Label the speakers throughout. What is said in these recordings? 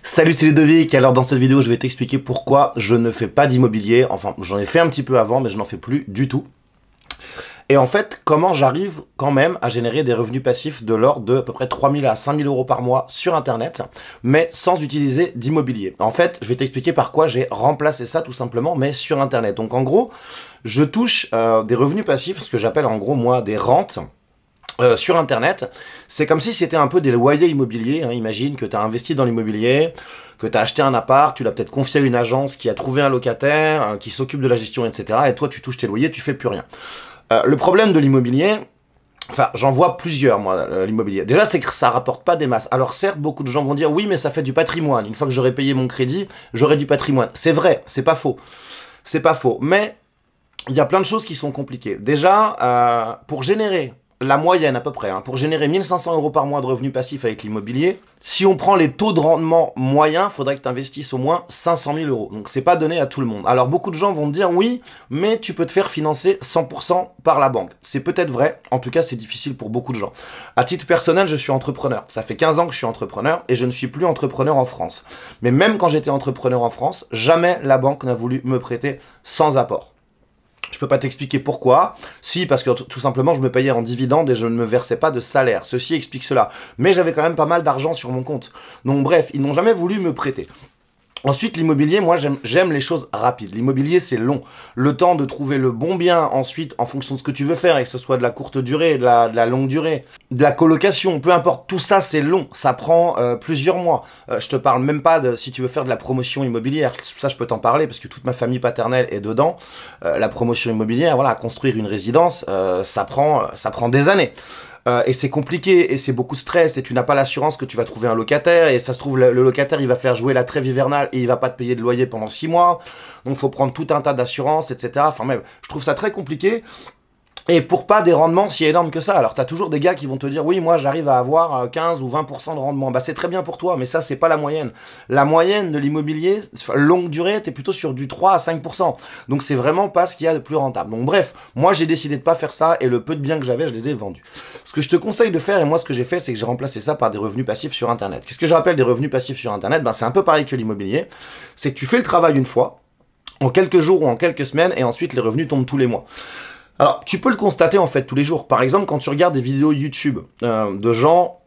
Speaker 1: Salut, c'est Ludovic. Alors dans cette vidéo, je vais t'expliquer pourquoi je ne fais pas d'immobilier. Enfin, j'en ai fait un petit peu avant, mais je n'en fais plus du tout. Et en fait, comment j'arrive quand même à générer des revenus passifs de l'ordre de à peu près 3 000 à 5 000 euros par mois sur Internet, mais sans utiliser d'immobilier. En fait, je vais t'expliquer par quoi j'ai remplacé ça tout simplement, mais sur Internet. Donc en gros, je touche des revenus passifs, ce que j'appelle en gros moi des rentes. Sur Internet, c'est comme si c'était un peu des loyers immobiliers. Hein. Imagine que tu as investi dans l'immobilier, que tu as acheté un appart, tu l'as peut-être confié à une agence qui a trouvé un locataire, qui s'occupe de la gestion, etc. Et toi, tu touches tes loyers, tu fais plus rien. Le problème de l'immobilier, enfin, j'en vois plusieurs, moi, l'immobilier. Déjà, c'est que ça rapporte pas des masses. Alors certes, beaucoup de gens vont dire, oui, mais ça fait du patrimoine. Une fois que j'aurai payé mon crédit, j'aurai du patrimoine. C'est vrai, c'est pas faux. C'est pas faux. Mais il y a plein de choses qui sont compliquées. Déjà, pour générer la moyenne à peu près, hein, pour générer 1 500 euros par mois de revenus passifs avec l'immobilier, si on prend les taux de rendement moyens, il faudrait que tu investisses au moins 500 000 euros. Donc c'est pas donné à tout le monde. Alors beaucoup de gens vont me dire oui, mais tu peux te faire financer 100% par la banque. C'est peut-être vrai, en tout cas c'est difficile pour beaucoup de gens. À titre personnel, je suis entrepreneur. Ça fait 15 ans que je suis entrepreneur et je ne suis plus entrepreneur en France. Mais même quand j'étais entrepreneur en France, jamais la banque n'a voulu me prêter sans apport. Je peux pas t'expliquer pourquoi. Si, parce que tout simplement, je me payais en dividende et je ne me versais pas de salaire. Ceci explique cela. Mais j'avais quand même pas mal d'argent sur mon compte. Donc bref, ils n'ont jamais voulu me prêter. Ensuite, l'immobilier, moi, j'aime les choses rapides. L'immobilier, c'est long. Le temps de trouver le bon bien, ensuite, en fonction de ce que tu veux faire, et que ce soit de la courte durée, de la longue durée, de la colocation, peu importe, tout ça, c'est long. Ça prend plusieurs mois. Je te parle même pas de si tu veux faire de la promotion immobilière. Ça, je peux t'en parler, parce que toute ma famille paternelle est dedans. La promotion immobilière, voilà, construire une résidence, ça prend des années. Et c'est compliqué, et c'est beaucoup de stress, et tu n'as pas l'assurance que tu vas trouver un locataire, et ça se trouve, le locataire, il va faire jouer la trêve hivernale, et il va pas te payer de loyer pendant 6 mois, donc faut prendre tout un tas d'assurances, etc. Enfin même, je trouve ça très compliqué, et pour pas des rendements si énormes que ça. Alors t'as toujours des gars qui vont te dire, oui, moi j'arrive à avoir 15 ou 20% de rendement. Bah c'est très bien pour toi, mais ça c'est pas la moyenne. La moyenne de l'immobilier, longue durée, t'es plutôt sur du 3 à 5%. Donc c'est vraiment pas ce qu'il y a de plus rentable. Donc bref, moi j'ai décidé de pas faire ça, et le peu de biens que j'avais, je les ai vendus. Ce que je te conseille de faire, et moi ce que j'ai fait, c'est que j'ai remplacé ça par des revenus passifs sur Internet. Qu'est-ce que je rappelle des revenus passifs sur Internet? Ben c'est un peu pareil que l'immobilier. C'est que tu fais le travail une fois, en quelques jours ou en quelques semaines, et ensuite les revenus tombent tous les mois. Alors, tu peux le constater en fait tous les jours. Par exemple, quand tu regardes des vidéos YouTube de gens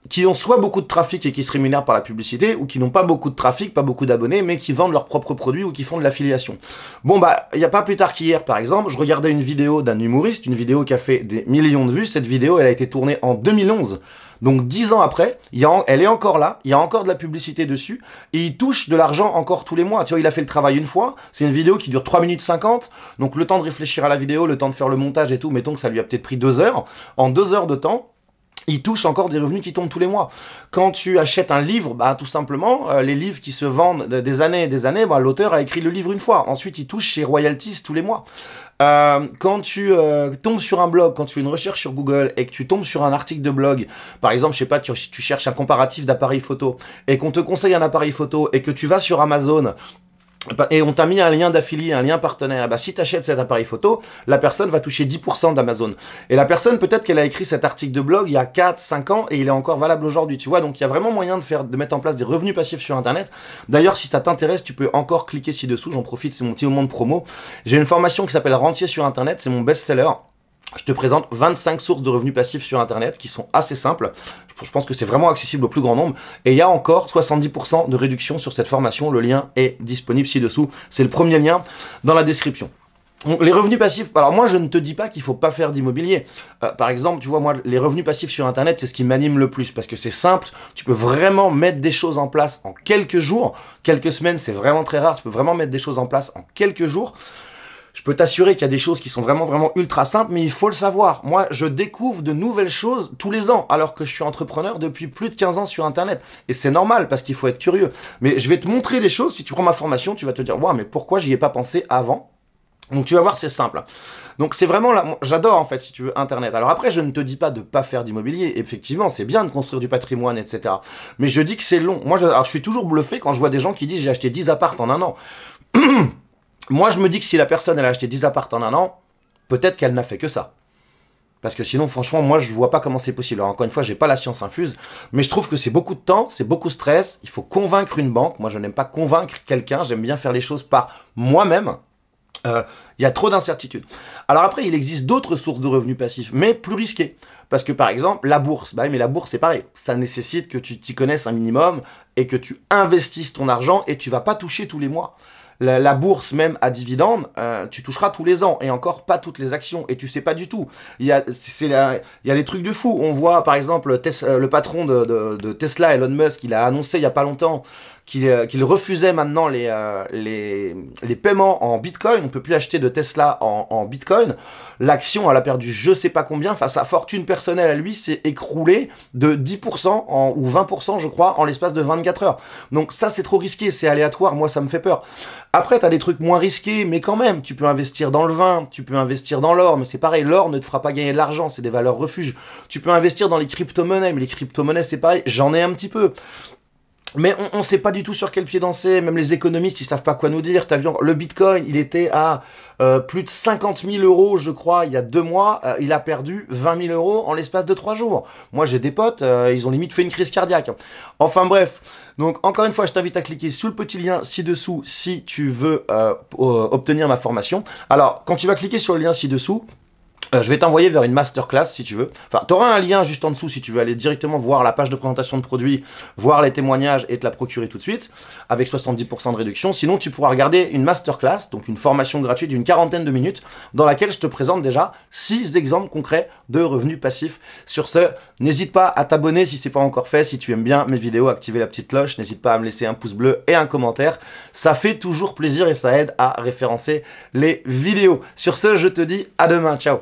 Speaker 1: qui ont soit beaucoup de trafic et qui se rémunèrent par la publicité, ou qui n'ont pas beaucoup de trafic, pas beaucoup d'abonnés, mais qui vendent leurs propres produits ou qui font de l'affiliation. Bon, il n'y a pas plus tard qu'hier, par exemple, je regardais une vidéo d'un humoriste, une vidéo qui a fait des millions de vues. Cette vidéo, elle a été tournée en 2011. Donc 10 ans après, elle est encore là, il y a encore de la publicité dessus, et il touche de l'argent encore tous les mois. Tu vois, il a fait le travail une fois, c'est une vidéo qui dure 3 minutes 50, donc le temps de réfléchir à la vidéo, le temps de faire le montage et tout, mettons que ça lui a peut-être pris 2 heures. En 2 heures de temps, il touche encore des revenus qui tombent tous les mois. Quand tu achètes un livre, tout simplement, les livres qui se vendent des années et des années, l'auteur a écrit le livre une fois. Ensuite, il touche ses royalties tous les mois. Quand tu tombes sur un blog, quand tu fais une recherche sur Google et que tu tombes sur un article de blog, par exemple, je sais pas, tu cherches un comparatif d'appareils photo et qu'on te conseille un appareil photo et que tu vas sur Amazon et on t'a mis un lien d'affilié, un lien partenaire, si tu achètes cet appareil photo, la personne va toucher 10% d'Amazon. Et la personne, peut-être qu'elle a écrit cet article de blog il y a 4, 5 ans et il est encore valable aujourd'hui, tu vois. Donc il y a vraiment moyen de mettre en place des revenus passifs sur Internet. D'ailleurs, si ça t'intéresse, tu peux encore cliquer ci-dessous, j'en profite, c'est mon petit moment de promo. J'ai une formation qui s'appelle Rentier sur Internet, c'est mon best-seller. Je te présente 25 sources de revenus passifs sur Internet qui sont assez simples. Je pense que c'est vraiment accessible au plus grand nombre. Et il y a encore 70% de réduction sur cette formation. Le lien est disponible ci-dessous. C'est le premier lien dans la description. Donc, les revenus passifs, alors moi je ne te dis pas qu'il faut pas faire d'immobilier. Par exemple, tu vois, moi les revenus passifs sur Internet, c'est ce qui m'anime le plus parce que c'est simple, tu peux vraiment mettre des choses en place en quelques jours. Quelques semaines, c'est vraiment très rare, tu peux vraiment mettre des choses en place en quelques jours. Je peux t'assurer qu'il y a des choses qui sont vraiment ultra simples, mais il faut le savoir. Moi, je découvre de nouvelles choses tous les ans, alors que je suis entrepreneur depuis plus de 15 ans sur Internet. Et c'est normal, parce qu'il faut être curieux. Mais je vais te montrer des choses. Si tu prends ma formation, tu vas te dire, waouh, mais pourquoi j'y ai pas pensé avant? Donc tu vas voir, c'est simple. Donc c'est vraiment là, j'adore en fait, si tu veux, Internet. Alors après, je ne te dis pas de pas faire d'immobilier. Effectivement, c'est bien de construire du patrimoine, etc. Mais je dis que c'est long. Moi, alors, je suis toujours bluffé quand je vois des gens qui disent, j'ai acheté 10 apparts en un an. Moi, je me dis que si la personne, elle a acheté 10 apparts en un an, peut-être qu'elle n'a fait que ça. Parce que sinon, franchement, moi, je vois pas comment c'est possible. Alors, encore une fois, j'ai pas la science infuse, mais je trouve que c'est beaucoup de temps, c'est beaucoup de stress. Il faut convaincre une banque. Moi, je n'aime pas convaincre quelqu'un. J'aime bien faire les choses par moi-même. Il y a trop d'incertitudes. Alors après, il existe d'autres sources de revenus passifs, mais plus risquées. Parce que par exemple, la bourse, bah oui, mais la bourse c'est pareil. Ça nécessite que tu t'y connaisses un minimum et que tu investisses ton argent et tu vas pas toucher tous les mois. La bourse même à dividendes, tu toucheras tous les ans et encore pas toutes les actions et tu sais pas du tout. Il y a des trucs de fou. On voit par exemple le patron de Tesla, Elon Musk, il a annoncé il y a pas longtemps qu'il refusait maintenant les paiements en Bitcoin. On ne peut plus acheter de Tesla en Bitcoin. L'action, elle a perdu je sais pas combien. Enfin, sa fortune personnelle à lui s'est écroulée de 10% ou 20%, je crois, en l'espace de 24 heures. Donc ça, c'est trop risqué, c'est aléatoire. Moi, ça me fait peur. Après, tu as des trucs moins risqués, mais quand même, tu peux investir dans le vin, tu peux investir dans l'or, mais c'est pareil, l'or ne te fera pas gagner de l'argent, c'est des valeurs refuges. Tu peux investir dans les crypto-monnaies, mais les crypto-monnaies, c'est pareil, j'en ai un petit peu. Mais on ne sait pas du tout sur quel pied danser, même les économistes, ils savent pas quoi nous dire. T'as vu, le Bitcoin, il était à plus de 50 000 euros, je crois, il y a 2 mois. Il a perdu 20 000 euros en l'espace de 3 jours. Moi, j'ai des potes, ils ont limite fait une crise cardiaque. Enfin bref, donc encore une fois, je t'invite à cliquer sur le petit lien ci-dessous si tu veux obtenir ma formation. Alors, quand tu vas cliquer sur le lien ci-dessous, je vais t'envoyer vers une masterclass si tu veux. Enfin, tu auras un lien juste en dessous si tu veux aller directement voir la page de présentation de produits, voir les témoignages et te la procurer tout de suite, avec 70% de réduction. Sinon, tu pourras regarder une masterclass, donc une formation gratuite d'une 40aine de minutes, dans laquelle je te présente déjà 6 exemples concrets de revenus passifs. Sur ce, n'hésite pas à t'abonner si ce n'est pas encore fait. Si tu aimes bien mes vidéos, activer la petite cloche. N'hésite pas à me laisser un pouce bleu et un commentaire. Ça fait toujours plaisir et ça aide à référencer les vidéos. Sur ce, je te dis à demain. Ciao.